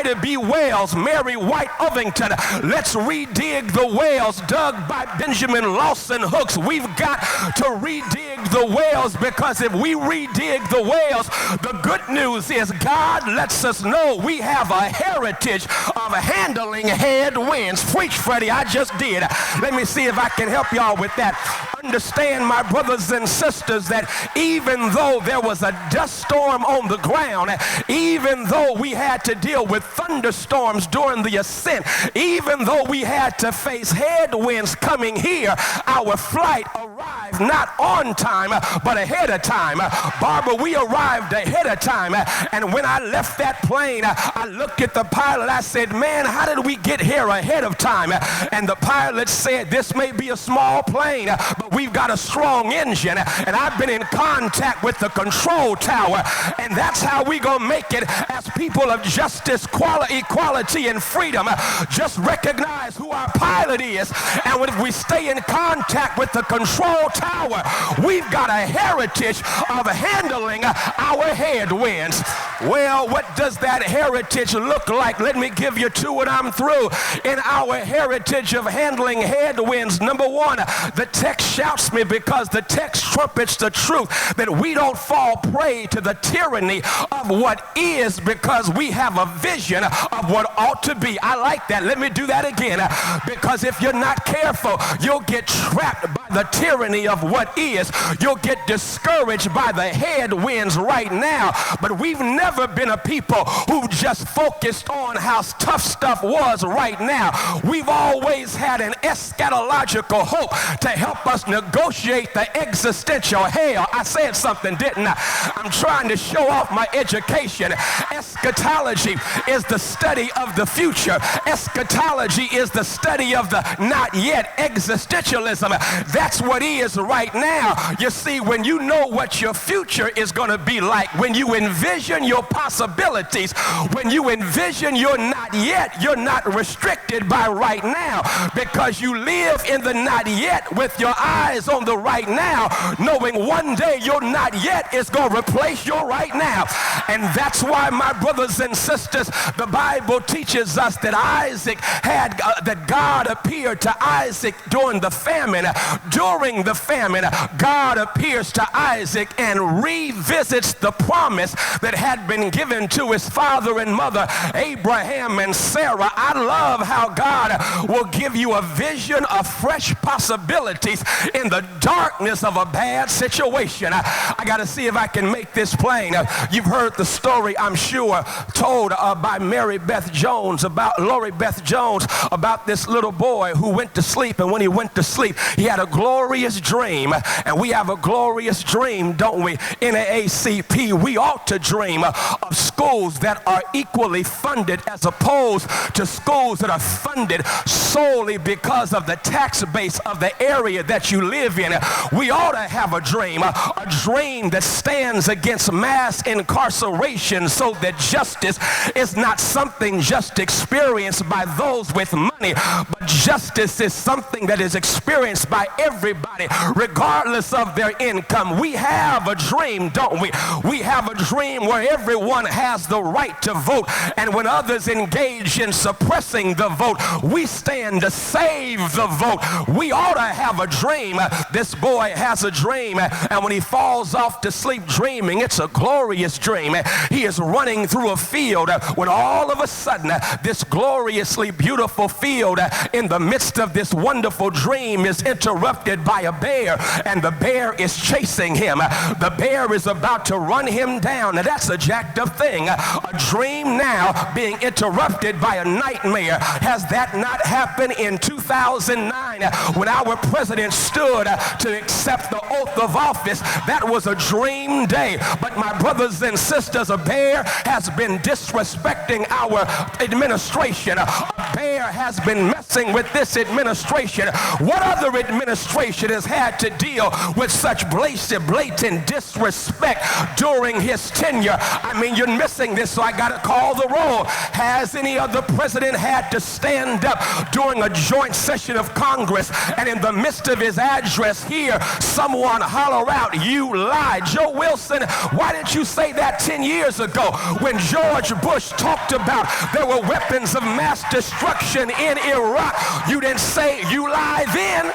to be wells. Mary White Ovington, let's redig the wells dug by Benjamin Lawson Hooks. We've got to redig the wells, because if we redig the wells, the good news is God lets us know we have a heritage of handling headwinds. Preach, Freddie, I just did. Let me see if I can help y'all with that. Understand, my brothers and sisters, that even though there was a dust storm on the ground, even though we had to deal with thunderstorms during the ascent, even though we had to face headwinds coming here, our flight arrived not on time, but ahead of time. Barbara, we arrived ahead of time, and when I left that plane, I looked at the pilot. I said, man, how did we get here ahead of time? And the pilot said, this may be a small plane, but we've got a strong engine, and I've been in contact with the control tower, and that's how we gonna make it as people of justice, equality, and freedom. Just recognize who our pilot is, and if we stay in contact with the control tower, we've got a heritage of handling our headwinds. Well, what does that heritage look like? Let me give you two and I'm through. In our heritage of handling headwinds, number one, the text shouts me because the text trumpets the truth that we don't fall prey to the tyranny of what is, because we have a vision of what ought to be. I like that. Let me do that again, because if you're not careful, you'll get trapped by the tyranny of what is. You'll get discouraged by the headwinds right now. But we've never been a people who just focused on how tough stuff was right now. We've always had an eschatological hope to help us negotiate the existential hell. I said something, didn't I? I'm trying to show off my education. Eschatology is the study of the future. Eschatology is the study of the not yet. Existentialism, that's what is right now. You see, when you know what your future is going to be like, when you envision your possibilities, when you envision your not yet, you're not restricted by right now, because you live in the not yet with your eyes on the right now, knowing one day your not yet is going to replace your right now. And that's why, my brothers and sisters, the Bible teaches us that that God appeared to Isaac during the famine. During the famine, God appears to Isaac and revisits the promise that had been given to his father and mother, Abraham and Sarah. I love how God will give you a vision of fresh possibilities in the darkness of a bad situation. I got to see if I can make this plain. You've heard the story, I'm sure, told by Lori Beth Jones, about this little boy who went to sleep, and when he went to sleep, he had a glorious dream. And we have a glorious dream, don't we? NAACP, we ought to dream of schools that are equally funded as opposed to schools that are funded solely because of the tax base of the area that you live in. We ought to have a dream that stands against mass incarceration, so that justice is not something just experienced by those with money, but justice is something that is experienced by everybody, regardless of their income. We have a dream, don't we? We have a dream where everyone has the right to vote, and when others engage in suppressing the vote, we stand to save the vote. We ought to have a dream. This boy has a dream, and when he falls off to sleep dreaming, it's a glorious dream. He is running through a field when all of a sudden this gloriously beautiful field in the midst of this wonderful dream is interrupted by a bear, and the bear is chasing him. The bear is about to run him down. Now that's a jacked up thing. A dream now being interrupted by a nightmare. Has that not happened in 2009 when our president stood to accept the oath of office? That was a dream day. But my brothers and sisters, a bear has been disrespecting our administration. A bear has been messing with this administration. What other administration has had to deal with such blatant disrespect during his tenure? I mean, you're missing this, so I got to call the roll. Has any other president had to stand up during a joint session of Congress Congress, and in the midst of his address here, someone holler out, "You lied." Joe Wilson, why didn't you say that 10 years ago when George Bush talked about there were weapons of mass destruction in Iraq? You didn't say "you lied" then.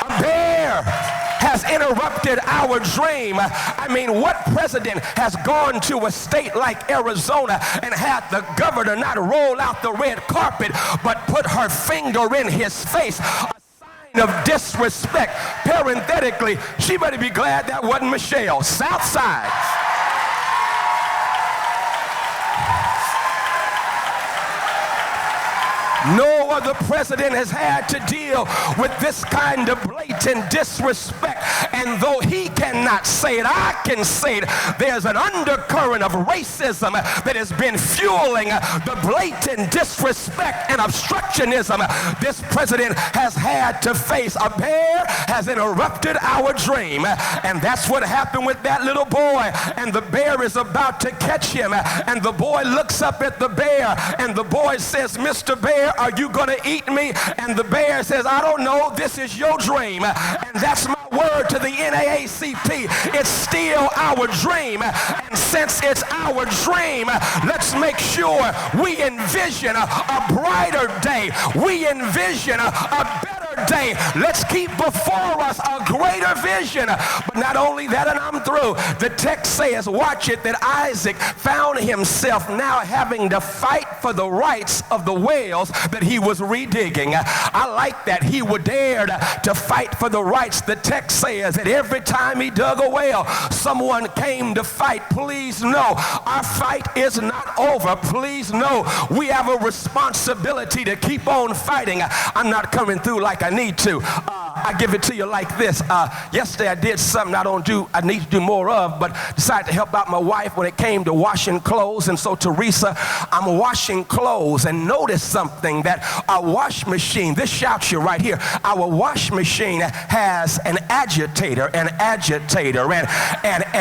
A bear has interrupted our dream. I mean, what president has gone to a state like Arizona and had the governor not roll out the red carpet but put her finger in his face? A sign of disrespect. Parenthetically, she better be glad that wasn't Michelle. Southside. No other president has had to deal with this kind of blatant disrespect. And though he cannot say it, I can say it. There's an undercurrent of racism that has been fueling the blatant disrespect and obstructionism this president has had to face. A bear has interrupted our dream. And that's what happened with that little boy. And the bear is about to catch him. And the boy looks up at the bear. And the boy says, "Mr. Bear, are you going to eat me?" And the bear says, "I don't know. This is your dream." And that's my word to the NAACP. It's still our dream. And since it's our dream, let's make sure we envision a brighter day. We envision a better day. Let's keep before us a greater vision. But not only that, and I'm through, the text says, watch it, that Isaac found himself now having to fight for the rights of the whales that he was redigging. I like that he would dare to fight for the rights. The text says that every time he dug a well, someone came to fight. Please know, our fight is not over. Please know, we have a responsibility to keep on fighting. I'm not coming through like I need to. I give it to you like this. Yesterday I did something I need to do more of, but decided to help out my wife when it came to washing clothes. And so, Teresa, I'm washing clothes and notice something, that our wash machine, this shouts you right here, our wash machine has an agitator, and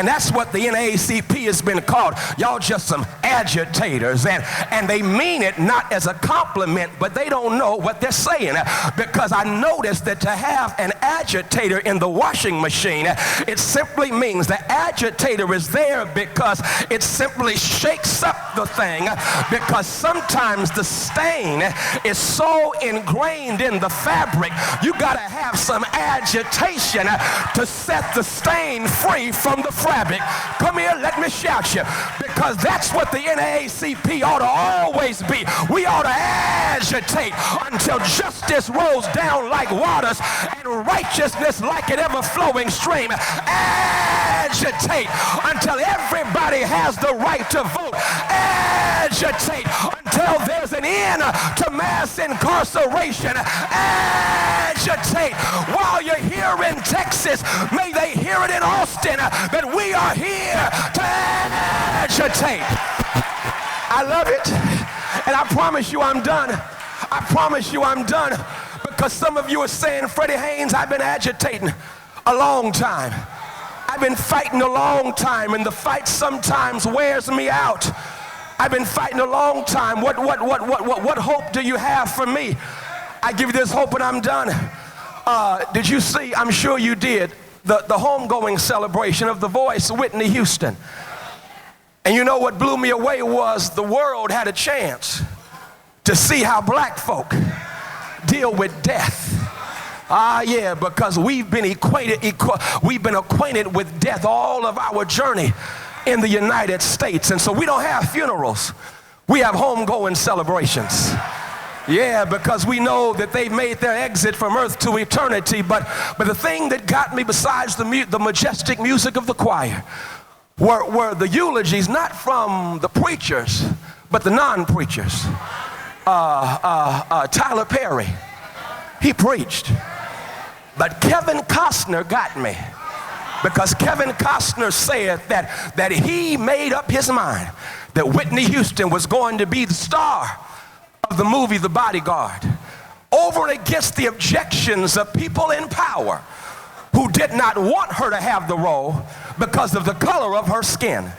that's what the NAACP has been called. Y'all just some agitators, and they mean it not as a compliment, but they don't know what they're saying, because I noticed that to have an agitator in the washing machine, it simply means the agitator is there because it simply shakes up the thing, because sometimes the stain is so ingrained in the fabric, you gotta have some agitation to set the stain free from the fabric. Come here, let me shout you, because that's what the NAACP ought to always be. We ought to agitate until justice rolls down like waters and righteousness like an ever-flowing stream. Agitate until everybody has the right to vote. Agitate until there's an end to mass incarceration. Agitate while you're here in Texas. May they hear it in Austin that we are here to agitate. I love it. And I promise you I'm done. I promise you I'm done. Because some of you are saying, Freddie Haynes, I've been agitating a long time. I've been fighting a long time, and the fight sometimes wears me out. I've been fighting a long time. What hope do you have for me? I give you this hope and I'm done. Did you see, I'm sure you did, the homegoing celebration of The Voice, Whitney Houston? And you know what blew me away was the world had a chance to see how black folk deal with death. Yeah, because we've been acquainted with death all of our journey in the United States. And so we don't have funerals. We have homegoing celebrations. Yeah, because we know that they've made their exit from earth to eternity. But the thing that got me, besides the majestic music of the choir, were the eulogies, not from the preachers, but the non-preachers. Tyler Perry, he preached. But Kevin Costner got me, because Kevin Costner said that he made up his mind that Whitney Houston was going to be the star of the movie The Bodyguard, over against the objections of people in power who did not want her to have the role because of the color of her skin.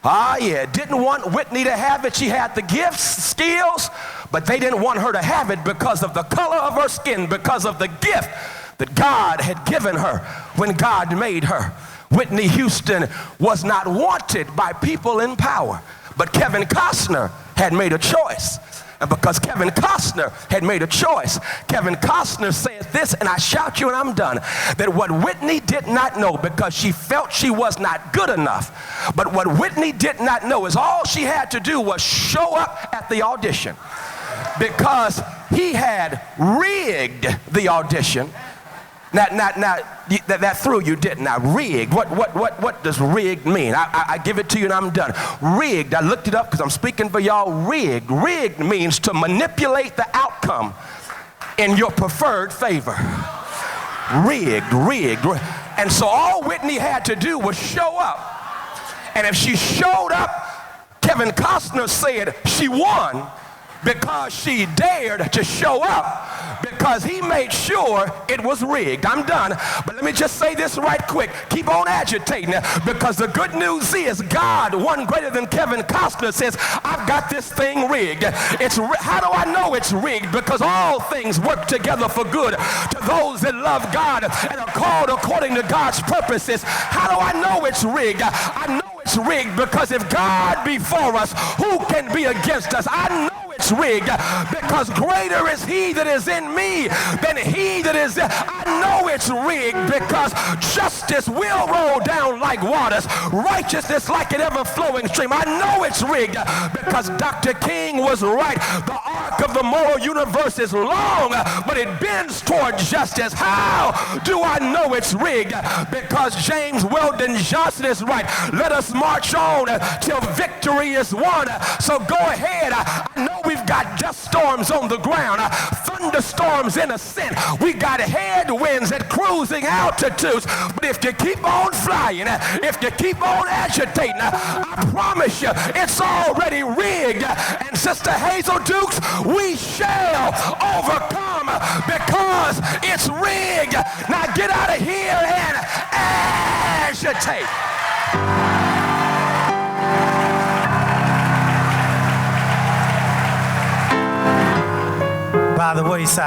Yeah, didn't want Whitney to have it. She had the gifts, skills, But they didn't want her to have it because of the color of her skin, because of the gift that God had given her when God made her. Whitney Houston was not wanted by people in power, but Kevin Costner had made a choice. And because Kevin Costner had made a choice, Kevin Costner said this, and I shout you and I'm done, that what Whitney did not know, because she felt she was not good enough, but what Whitney did not know is all she had to do was show up at the audition, because he had rigged the audition. Now, that threw you, didn't I? Rigged. What does rigged mean? I give it to you and I'm done. Rigged, I looked it up because I'm speaking for y'all. Rigged. Rigged means to manipulate the outcome in your preferred favor. Rigged. And so all Whitney had to do was show up. And if she showed up, Kevin Costner said she won because she dared to show up, because he made sure it was rigged. I'm done. But let me just say this right quick. Keep on agitating, because the good news is God, one greater than Kevin Costner, says, I've got this thing rigged. How do I know it's rigged? Because all things work together for good to those that love God and are called according to God's purposes. How do I know it's rigged? I know it's rigged because if God be for us, who can be against us? I know it's rigged because greater is he that is in me than he that is there. I know it's rigged because justice will roll down like waters, righteousness like an ever-flowing stream. I know it's rigged because Dr. King was right. The arc of the moral universe is long, but it bends toward justice. How do I know it's rigged? Because James Weldon Johnson is right. Let us march on till victory is won. So go ahead. I know we've got dust storms on the ground, thunderstorms in ascent. We got headwinds at cruising altitudes. But if you keep on flying, if you keep on agitating, I promise you, it's already rigged. And Sister Hazel Dukes, we shall overcome because it's rigged. Now get out of here and agitate. By the wayside.